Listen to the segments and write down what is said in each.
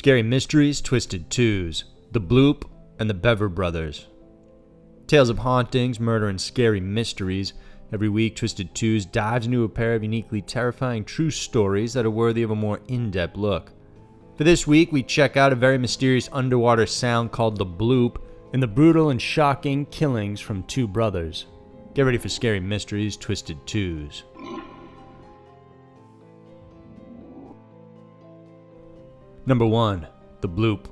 Scary Mysteries, Twisted Twos, The Bloop, and the Bever Brothers. Tales of hauntings, murder, and scary mysteries. Every week, Twisted Twos dives into a pair of uniquely terrifying true stories that are worthy of a more in-depth look. For this week, we check out a very mysterious underwater sound called the Bloop and the brutal and shocking killings from two brothers. Get ready for Scary Mysteries, Twisted Twos. Number 1. The Bloop.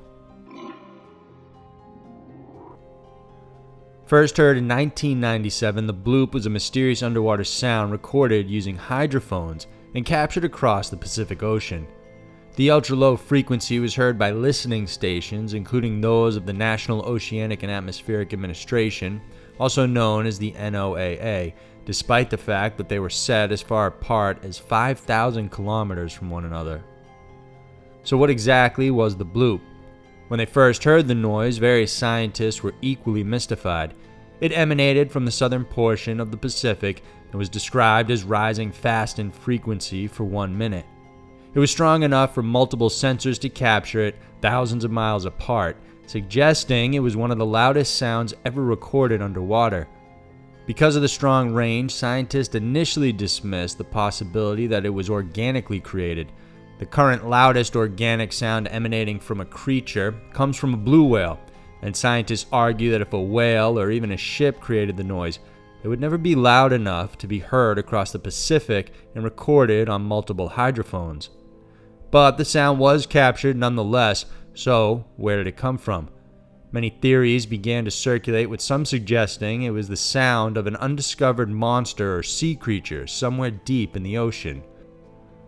First heard in 1997, the Bloop was a mysterious underwater sound recorded using hydrophones and captured across the Pacific Ocean. The ultra-low frequency was heard by listening stations, including those of the National Oceanic and Atmospheric Administration, also known as the NOAA, despite the fact that they were set as far apart as 5,000 kilometers from one another. So what exactly was the Bloop? When they first heard the noise, various scientists were equally mystified. It emanated from the southern portion of the Pacific and was described as rising fast in frequency for 1 minute. It was strong enough for multiple sensors to capture it thousands of miles apart, suggesting it was one of the loudest sounds ever recorded underwater. Because of the strong range, scientists initially dismissed the possibility that it was organically created. The current loudest organic sound emanating from a creature comes from a blue whale, and scientists argue that if a whale or even a ship created the noise, it would never be loud enough to be heard across the Pacific and recorded on multiple hydrophones. But the sound was captured nonetheless, so where did it come from? Many theories began to circulate, with some suggesting it was the sound of an undiscovered monster or sea creature somewhere deep in the ocean.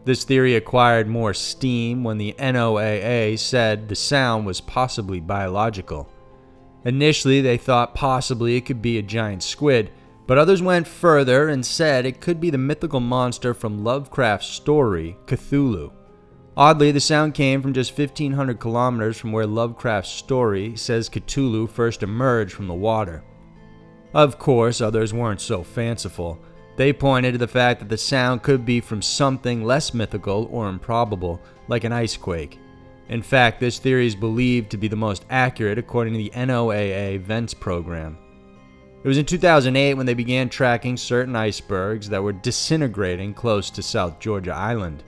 This theory acquired more steam when the NOAA said the sound was possibly biological. Initially, they thought possibly it could be a giant squid, but others went further and said it could be the mythical monster from Lovecraft's story, Cthulhu. Oddly, the sound came from just 1,500 kilometers from where Lovecraft's story says Cthulhu first emerged from the water. Of course, others weren't so fanciful. They pointed to the fact that the sound could be from something less mythical or improbable, like an ice quake. In fact, this theory is believed to be the most accurate according to the NOAA Vents program. It was in 2008 when they began tracking certain icebergs that were disintegrating close to South Georgia Island.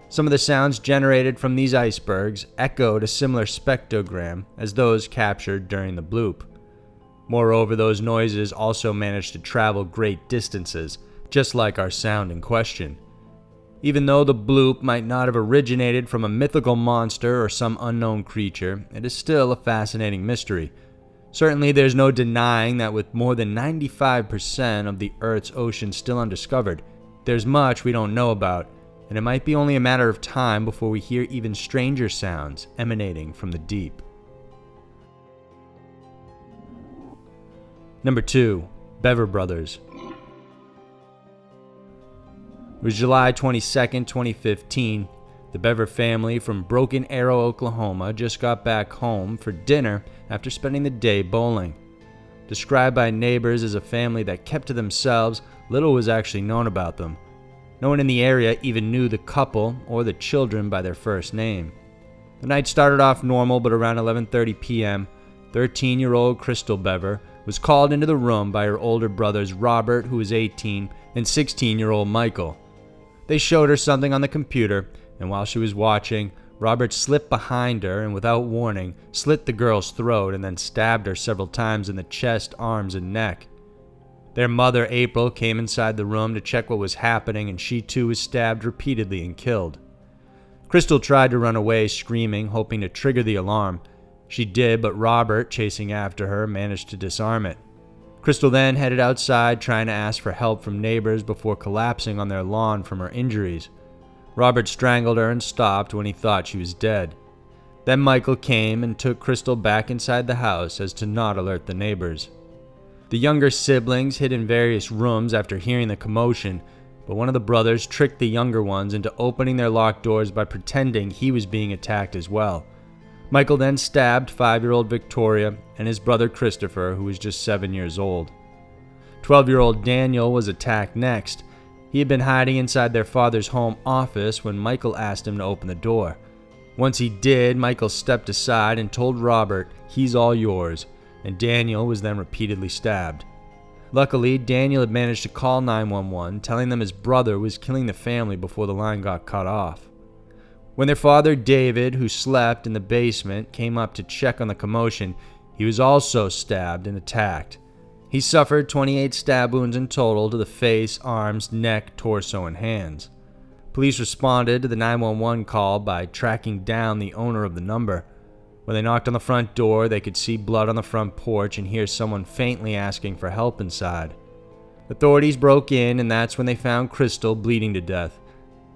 Some of the sounds generated from these icebergs echoed a similar spectrogram as those captured during the Bloop. Moreover, those noises also managed to travel great distances, just like our sound in question. Even though the Bloop might not have originated from a mythical monster or some unknown creature, it is still a fascinating mystery. Certainly, there's no denying that with more than 95% of the Earth's ocean still undiscovered, there's much we don't know about, and it might be only a matter of time before we hear even stranger sounds emanating from the deep. Number 2. Bever Brothers. It was July 22, 2015. The Bever family from Broken Arrow, Oklahoma just got back home for dinner after spending the day bowling. Described by neighbors as a family that kept to themselves, little was actually known about them. No one in the area even knew the couple or the children by their first name. The night started off normal, but around 11:30 p.m., 13-year-old Crystal Bever was called into the room by her older brothers Robert, who was 18, and 16-year-old Michael. They showed her something on the computer, and while she was watching, Robert slipped behind her and without warning slit the girl's throat and then stabbed her several times in the chest, arms, and neck. Their mother, April, came inside the room to check what was happening, and she too was stabbed repeatedly and killed. Crystal tried to run away screaming, hoping to trigger the alarm. She did, but Robert, chasing after her, managed to disarm it. Crystal then headed outside trying to ask for help from neighbors before collapsing on their lawn from her injuries. Robert strangled her and stopped when he thought she was dead. Then Michael came and took Crystal back inside the house as to not alert the neighbors. The younger siblings hid in various rooms after hearing the commotion, but one of the brothers tricked the younger ones into opening their locked doors by pretending he was being attacked as well. Michael then stabbed 5-year-old Victoria and his brother Christopher, who was just 7 years old. 12-year-old Daniel was attacked next. He had been hiding inside their father's home office when Michael asked him to open the door. Once he did, Michael stepped aside and told Robert, "He's all yours," and Daniel was then repeatedly stabbed. Luckily, Daniel had managed to call 911, telling them his brother was killing the family before the line got cut off. When their father, David, who slept in the basement, came up to check on the commotion, he was also stabbed and attacked. He suffered 28 stab wounds in total to the face, arms, neck, torso, and hands. Police responded to the 911 call by tracking down the owner of the number. When they knocked on the front door, they could see blood on the front porch and hear someone faintly asking for help inside. Authorities broke in, and that's when they found Crystal bleeding to death.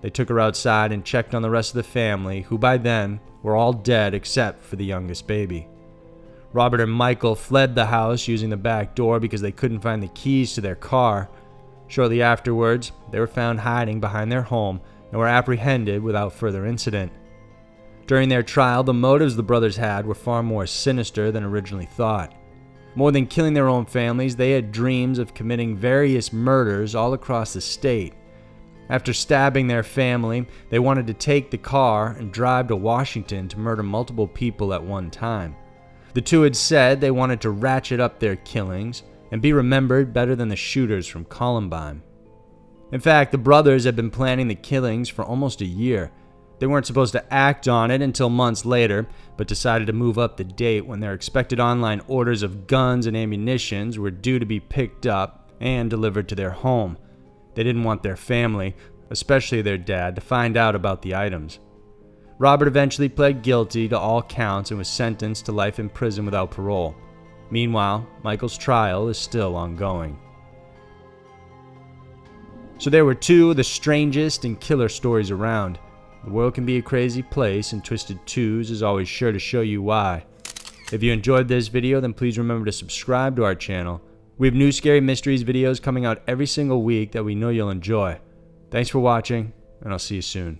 They took her outside and checked on the rest of the family, who by then were all dead except for the youngest baby. Robert and Michael fled the house using the back door because they couldn't find the keys to their car. Shortly afterwards, they were found hiding behind their home and were apprehended without further incident. During their trial, the motives the brothers had were far more sinister than originally thought. More than killing their own families, they had dreams of committing various murders all across the state. After stabbing their family, they wanted to take the car and drive to Washington to murder multiple people at one time. The two had said they wanted to ratchet up their killings and be remembered better than the shooters from Columbine. In fact, the brothers had been planning the killings for almost a year. They weren't supposed to act on it until months later, but decided to move up the date when their expected online orders of guns and ammunitions were due to be picked up and delivered to their home. They didn't want their family, especially their dad, to find out about the items. Robert eventually pled guilty to all counts and was sentenced to life in prison without parole. Meanwhile, Michael's trial is still ongoing. So there were two of the strangest and killer stories around. The world can be a crazy place, and Twisted Twos is always sure to show you why. If you enjoyed this video, then please remember to subscribe to our channel. We have new Scary Mysteries videos coming out every single week that we know you'll enjoy. Thanks for watching, and I'll see you soon.